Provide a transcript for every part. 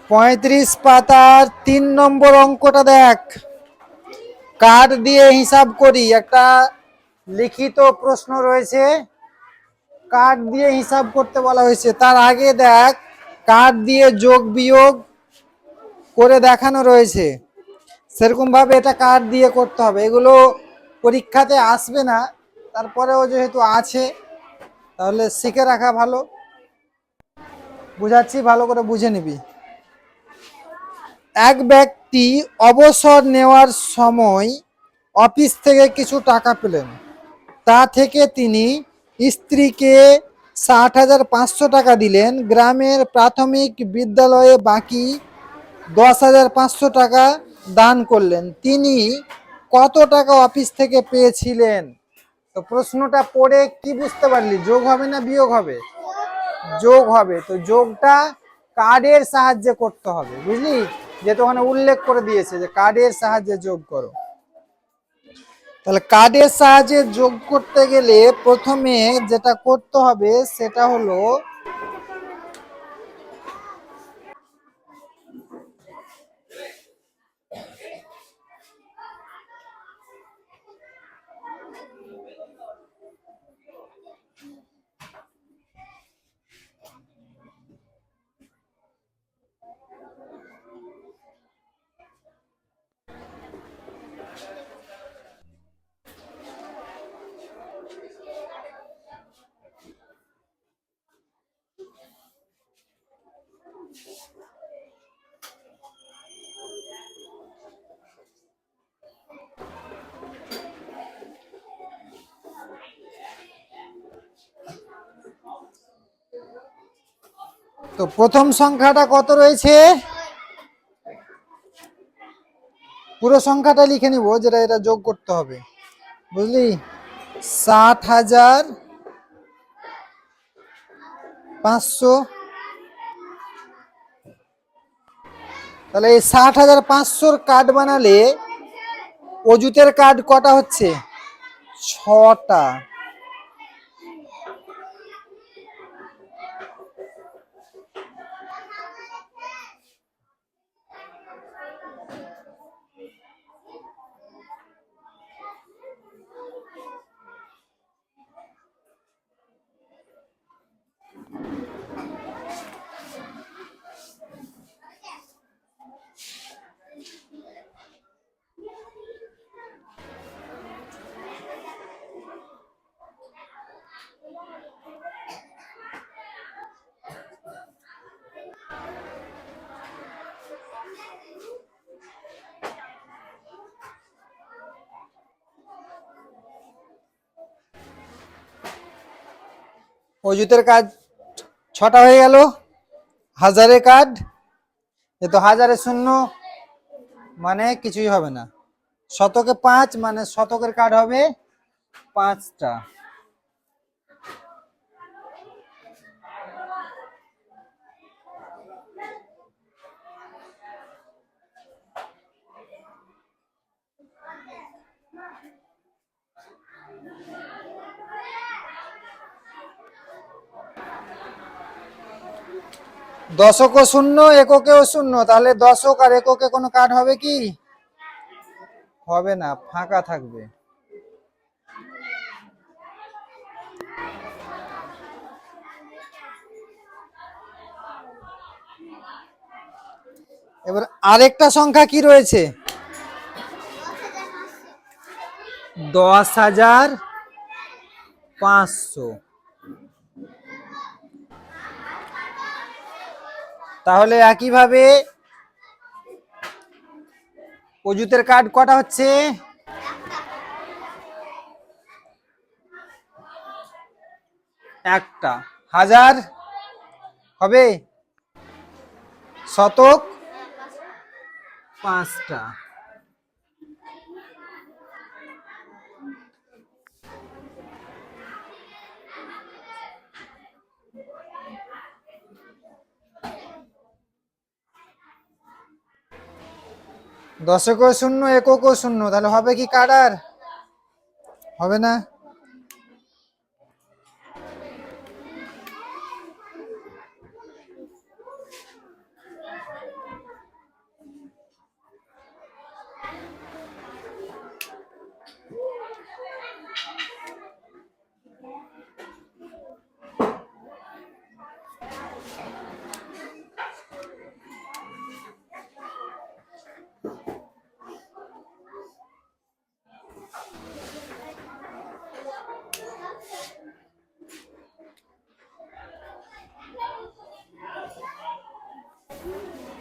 35 পাতার 3 নম্বর অঙ্কটা দেখ। কার্ড দিয়ে হিসাব করি, একটা লিখিত প্রশ্ন রয়েছে, কার্ড দিয়ে হিসাব করতে বলা হয়েছে। তার আগে দেখ, কার্ড দিয়ে যোগ বিয়োগ করে দেখানো রয়েছে, সেরকম ভাবে এটা কার্ড দিয়ে করতে হবে। এগুলো পরীক্ষাতে আসবে না, তারপরেও যেহেতু আছে তাহলে শিখে রাখা ভালো। বুঝাচ্ছি, ভালো করে বুঝে নিবি। এক ব্যক্তি অবসর নেওয়ার সময় অফিস থেকে কিছু টাকা পেলেন। তা থেকে তিনি স্ত্রীকে 60,500 টাকা দিলেন। গ্রামের প্রাথমিক বিদ্যালয়ে বাকি 10,500 টাকা দান করলেন। তিনি কত টাকা অফিস থেকে পেয়েছিলেন? তো প্রশ্নটা পড়ে কি বুঝতে পারলি? যোগ হবে না বিয়োগ হবে? যোগ হবে। তো যোগটা কার্ডের সাহায্যে করতে হবে, বুঝলি? যেহেতু ওখানে উল্লেখ করে দিয়েছে যে কার্ডের সাহায্যে যোগ করো। তাহলে কার্ডের সাহায্যে যোগ করতে গেলে প্রথমে যেটা করতে হবে সেটা হলো তো প্রথম সংখ্যাটা কত রয়েছে, পুরো সংখ্যাটা লিখে নিব, যেটা এটা যোগ করতে হবে, বুঝলি? 60,500। তাহলে এই 60,500 কার্ড বানালে অজুতের কার্ড কটা হচ্ছে? 6টা। অজুতের কার্ড 6টা হয়ে গেল। হাজারের কার্ড, এ তো হাজারে শূন্য মানে কিছুই হবে না। শতকে 5 মানে শতকের কার্ড হবে 5টা। দশকও শূন্য, এককেও শূন্য, তাহলে দশক আর এককে কোনো কার্ড হবে কি? হবে না, ফাঁকা থাকবে। এবার আরেকটা সংখ্যা কি রয়েছে? 10,500। তাহলে একইভাবে অজুতের কার্ড কটা হচ্ছে? একটা। হাজার হবে, শতক 5টা। দশকও শূন্য, এককও শূন্য, তাহলে হবে কি কার্ড? আর হবে না।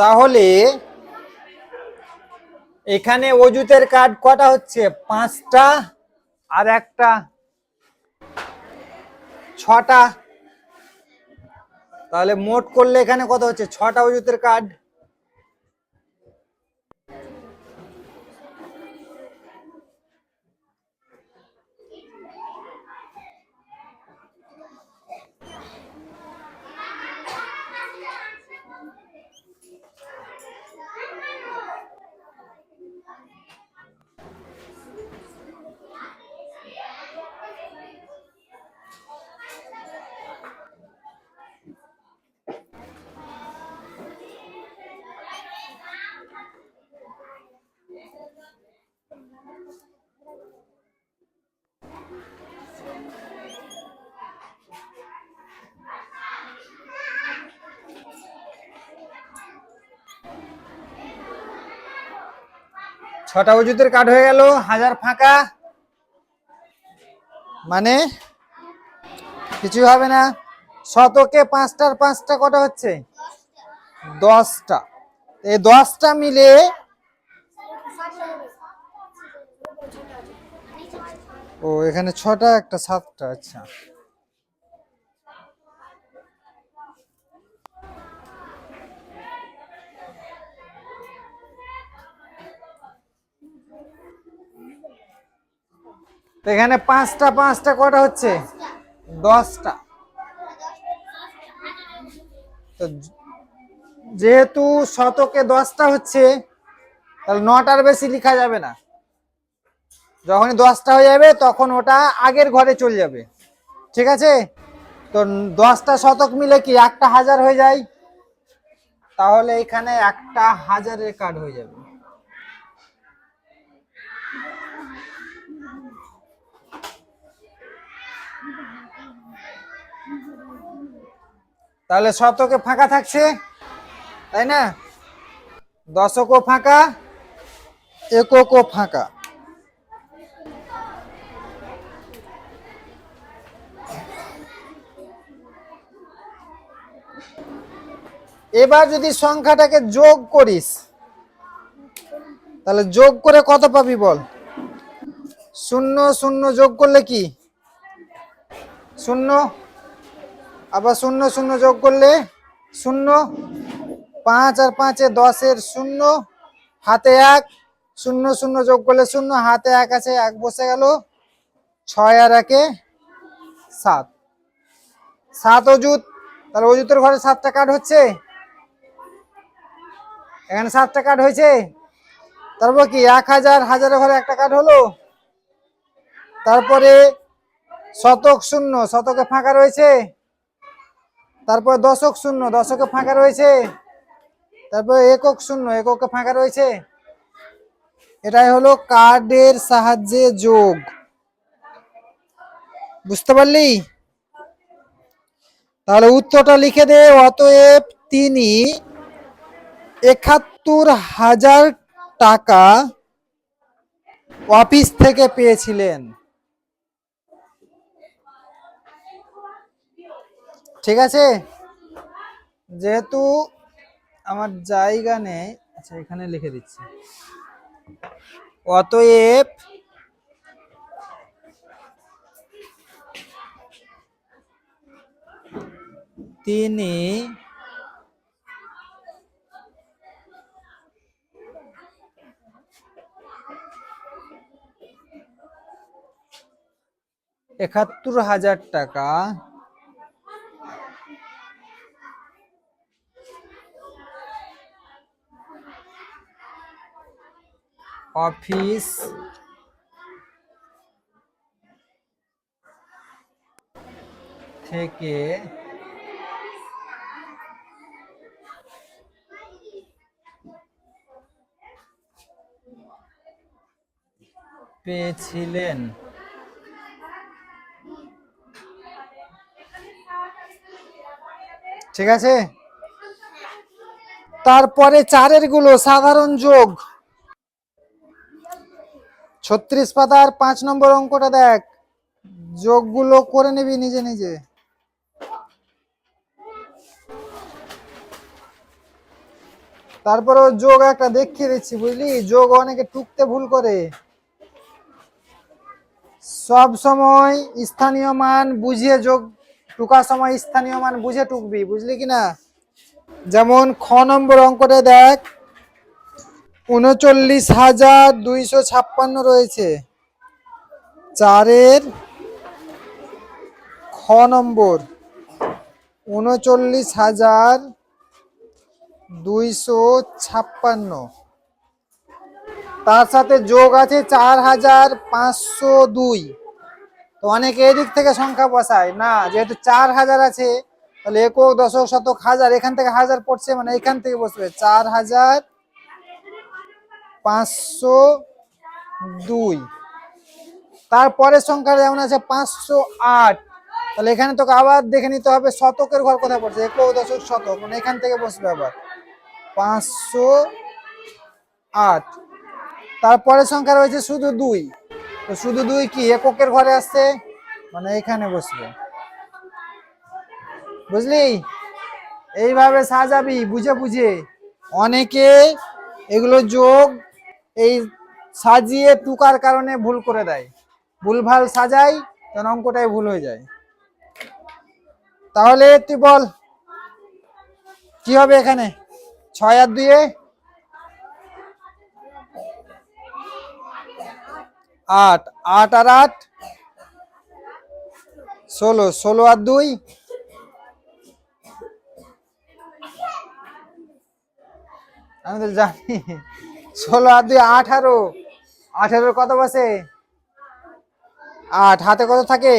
তাহলে এখানে অজুতের কার্ড কটা হচ্ছে? 5টা, আর একটা 6টা। তাহলে মোট করলে এখানে কত হচ্ছে? 6টা অজুতের কার্ড। ছটা অজুতের কার্ড হয়ে গেল, 1000 ফাঁকা, মানে কিছুই হবে না। শতকে 5টার 5টা কটা হচ্ছে? 10টা। এই 10টা মিলে ও এখানে 6টা, একটা 7টা। আচ্ছা, তো এখানে 5টা 5টা কটা হচ্ছে? 10টা। তো যেহেতু শতকে 10টা হচ্ছে, তাহলে 9টার বেশি লেখা যাবে না। যখনই 10টা হয়ে যাবে তখন ওটা আগের ঘরে চলে যাবে। ঠিক আছে? তো 10টা শতক মিলে কি একটা 1000 হয়ে যায়? তাহলে এখানে একটা 1000-এর কার্ড হয়ে যাবে। তাহলে শতকে ফাঁকা থাকছে, তাই না? দশকও ফাঁকা, এককও ফাঁকা। এবার যদি সংখ্যাটাকে যোগ করিস, তাহলে যোগ করে কত পাবি বল? 0 0 যোগ করলে কি 0, আবার 0 0 যোগ করলে 0, 5 আর 5-এ 10-এর 0, হাতে 1, 0 0 যোগ করলে 0, হাতে 1 আছে, 1 বসে গেল, 6 আর 1-এ 7, 7 অজুত। তাহলে অজুতের ঘরে 7টা কার্ড হচ্ছে, এখানে 7টা কার্ড হয়েছে। তারপর কি 1000, 1000-এর ঘরে একটা কার্ড হলো। তারপরে শতক 0, শতকে ফাঁকা রয়েছে। তারপর দশক 0, দশকে ফাঁকা রয়েছে। তারপর একক 0, এককে ফাঁকা রয়েছে। এটাই হলো কার্ডের সাহায্যে যোগ। বুঝতে পারলি? তাহলে উত্তরটা লিখে দে। অতএব তিনি ৭১,০০০ টাকা অফিস থেকে পেয়েছিলেন। ঠিক আছে? যেহেতু আমার জায়গা নেই, আচ্ছা এখানে লিখে দিচ্ছি। অতএব তিনি ৳৭১,০০০ অফিস থেকে পেয়েছিলেন। ঠিক আছে? তারপরে 4-এর গুলো সাধারণ যোগ। 36 পাতার 5 নম্বর অঙ্কটা দেখ, যোগগুলো করে নিবি নিজে নিজে। তারপরেও যোগ একটা দেখিয়ে দিচ্ছি, বুঝলি, যোগ অনেকে টুকতে ভুল করে। সব সময় স্থানীয় মান বুঝিয়ে যোগ, টুকার সময় স্থানীয় মান বুঝে টুকবি, বুঝলি কিনা। যেমন খ নম্বর অঙ্কটা দেখ, ৩৯,২৫৬ রয়েছে, চারের খ নম্বর ৩৯,২৫৬, তার সাথে যোগ আছে ৪,৫০২। তো অনেকে এদিক থেকে সংখ্যা বসায় না, যেহেতু ৪,০০০ আছে তাহলে একক দশক শতক হাজার, এখান থেকে হাজার পড়ছে মানে এখান থেকে বসবে ৪,৫০২। তারপরের সংখ্যা যেমন আছে ৫০৮, তাহলে এখানে তোকে আবার দেখে নিতে হবে শতকের ঘর কোথায় পড়ছে, একক দশক শতক, মানে এখান থেকে বসবে আবার ৫০৮। তারপরের সংখ্যা রয়েছে শুধু ২, তো শুধু ২ কি এককের ঘরে আসছে, মানে এখানে বসবে, বুঝলি। এইভাবে সাজাবি বুঝে বুঝে। অনেকে এগুলো যোগ এই সাজিয়ে টুকার কারণে ভুল করে দেয়, ভুলভাল সাজাই তখন অঙ্কটাই ভুল হয়ে যায়। তাহলে তুই বল কি হবে এখানে, ৬ আর ২ ৮, ৮ আর ৮ ১৬, ১৬ আর ২ আমি তো জানি, ১৬ আর ২ ১৮, ১৮ কত বসে ৮, হাতে কত থাকে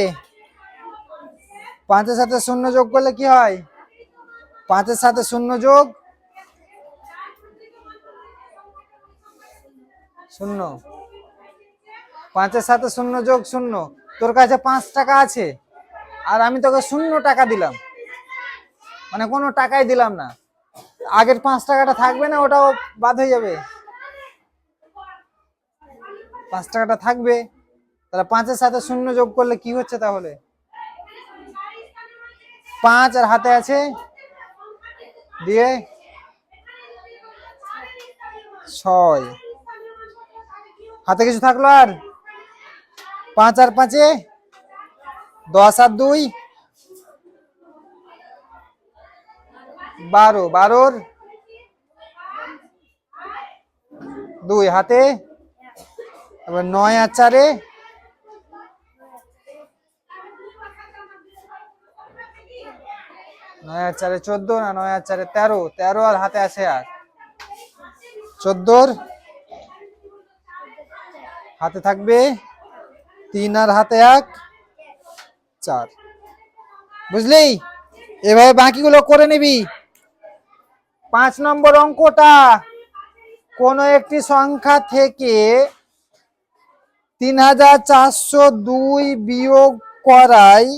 ৫-এর সাথে ০ যোগ করলে কি হয়, ৫-এর সাথে ০ যোগ ০, ৫-এর সাথে ০ যোগ ০। তোর কাছে ৫ টাকা আছে আর আমি তোকে ০ টাকা দিলাম, মানে কোনো টাকাই দিলাম না, আগের ৫ টাকাটা থাকবে না, ওটাও বাদ হয়ে যাবে, ৫ টাকাটা থাকবে। তাহলে ৫-এর সাথে ০ যোগ করলে কি হচ্ছে, তাহলে ৫ আর হাতে আছে দিয়ে ৬, হাতে কিছু থাকলো আর ৫ আর ৫-এ ১০ আর ২ ১২, ১২-র ২ হাতে, এবার ৯ আর ৪-এ ৯ আর ৪-এ ১৪, না ৯ আর ৪-এ ১৩, ১৩ আর হাতে আছে আর ১৪-র হাতে থাকবে ৩ আর হাতে ১, ৪, বুঝলি। এভাবে বাকিগুলো করে নিবি। ৫ নম্বর অঙ্কটা, কোন একটি সংখ্যা থেকে ৩,৪০২ বিয়োগ করায়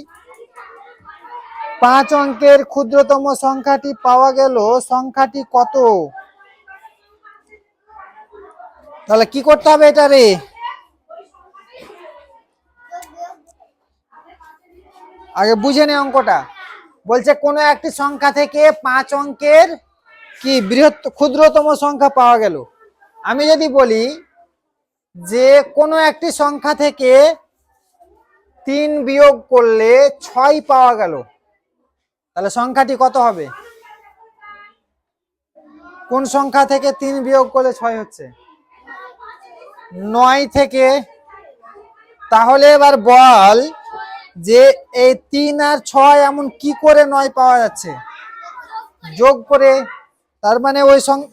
৫ অঙ্কের ক্ষুদ্রতম সংখ্যাটি পাওয়া গেল, সংখ্যাটি কত? তাহলে কি করতে হবে এটা রে, আগে বুঝে নে অঙ্কটা। বলছে কোন একটি সংখ্যা থেকে ৫ অঙ্কের কি ক্ষুদ্রতম সংখ্যা পাওয়া গেল। আমি যদি বলি যে কোনো একটি সংখ্যা থেকে ৩ বিয়োগ করলে ৬ পাওয়া গেল, তাহলে সংখ্যাটি কত হবে? কোন সংখ্যা থেকে ৩ বিয়োগ করলে ৬ হচ্ছে? ৯ থেকে। তাহলে এবার বল যে এই ৩ আর ৬ এমন কি করে ৯ পাওয়া যাচ্ছে? যোগ করে। তার মানে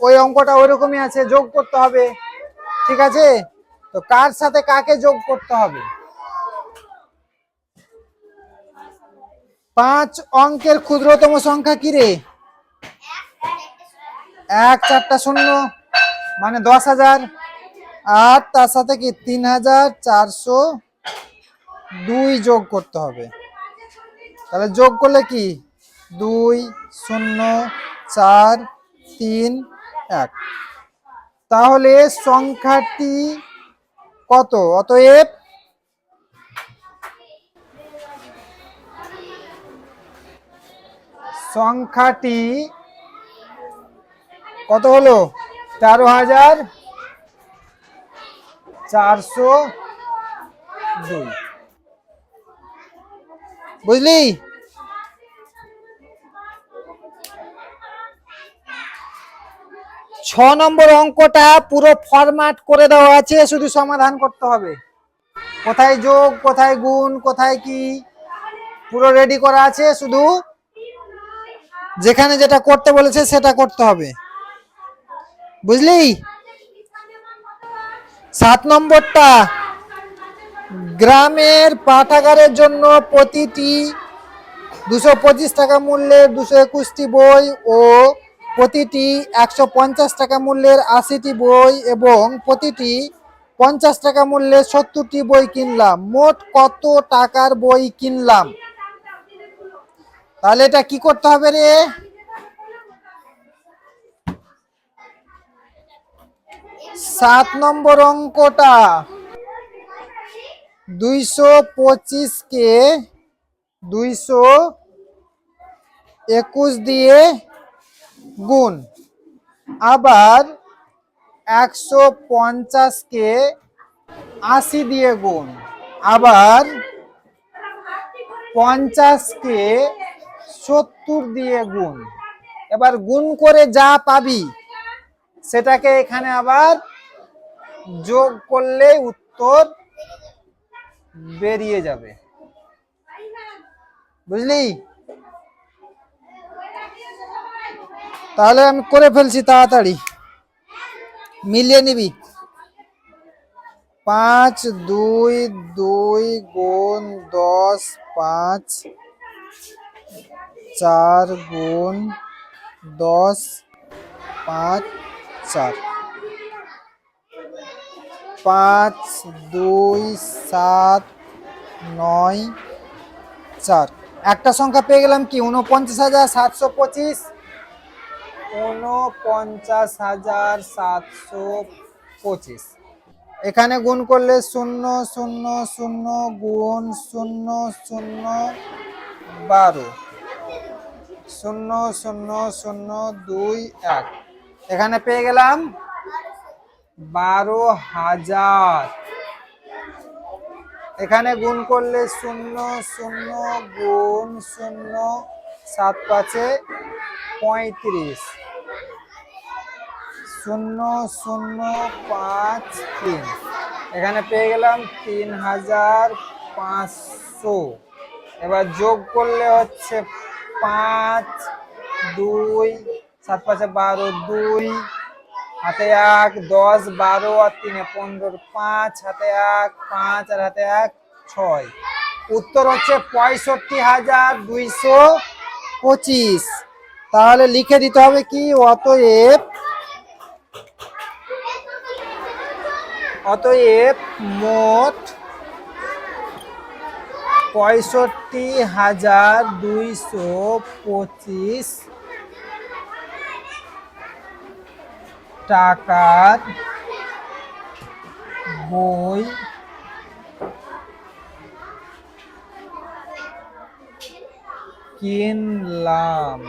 ওই অঙ্কটা ওইরকমই আছে, যোগ করতে হবে, ঠিক আছে। তো কার সাথে কাকে যোগ করতে হবে? ৫ অঙ্কের ক্ষুদ্রতম সংখ্যা কি রে? ১ ৪টা ০ মানে ১০,০০০, আর তার সাথে কি ৩,৪০২ যোগ করতে হবে। তাহলে যোগ করলে কি ২ ০ ৪ ৩ ১, তাহলে সংখ্যাটি কত? অতএব সংখ্যাটি কত হলো? 13,402। বুঝলি? ছ নম্বর অঙ্কটা পুরো ফরম্যাট করে দেওয়া আছে, শুধু সমাধান করতে হবে। কোথায় যোগ, কোথায় গুণ, কোথায় কি পুরো রেডি করা আছে, শুধু যেখানে যেটা করতে বলেছে সেটা করতে হবে। বুঝলি? 7 নম্বরটা, গ্রামের পাঠাগারের জন্য প্রতিটি 225 টাকা মূল্যের 221টি বই ও প্রতিটি 150 টাকা মূল্যের 80টি বই এবং প্রতিটি 50 টাকা মূল্যের 70টি বই কিনলাম। মোট কত টাকার বই কিনলাম? তাহলে এটা কি করতে হবে রে? 7 নম্বর অঙ্কটা 225 কে 221 দিয়ে গুণ, আবার 150 কে 80 দিয়ে গুণ, আবার 50 কে 70 দিয়ে গুণ। এবার গুণ করে যা পাবি সেটাকে এখানে আবার যোগ করলে উত্তর বেরিয়ে যাবে। বুঝলি? তাহলে আমি করে ফেলছি, তাড়াতাড়ি মিলিয়ে নিবি। 5 2 2 গুণ 10, 5 4 গুণ 10, 5 4, 5 2 7 9 4। একটা সংখ্যা পেয়ে গেলাম কি? 49,725। 49,725। এখানে গুণ করলে 0 0 0 গুণ 0 0 12, 0 0 0 2 1। এখানে পেয়ে গেলাম 12,000। এখানে গুণ করলে 0 0 গুণ 0 7 5 35, 0 0 5 3। এখানে পেয়ে গেলাম 3,500। এবার যোগ করলে হচ্ছে 5 2 7 5 12, 2 হাতে 1 10 12 আর 3 15, 5 হাতে 1 5 আর হাতে 1 6। উত্তর হচ্ছে 65,225। তাহলে লিখে দিতে হবে কি? অতএব মোট 65,225 টাকার বই কিনলাম।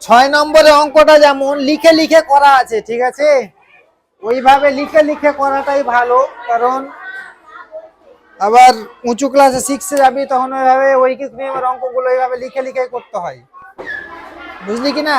6 নম্বরের অঙ্কটা যেমন লিখে লিখে করা আছে, ঠিক আছে? ওইভাবে লিখে লিখে করাটাই ভালো, কারণ আবার উঁচু ক্লাসে 6 যাবি তখন ওইভাবে ঐকিক নিয়মের অঙ্কগুলো এইভাবে লিখে লিখে করতে হয়। বুঝলি কি না?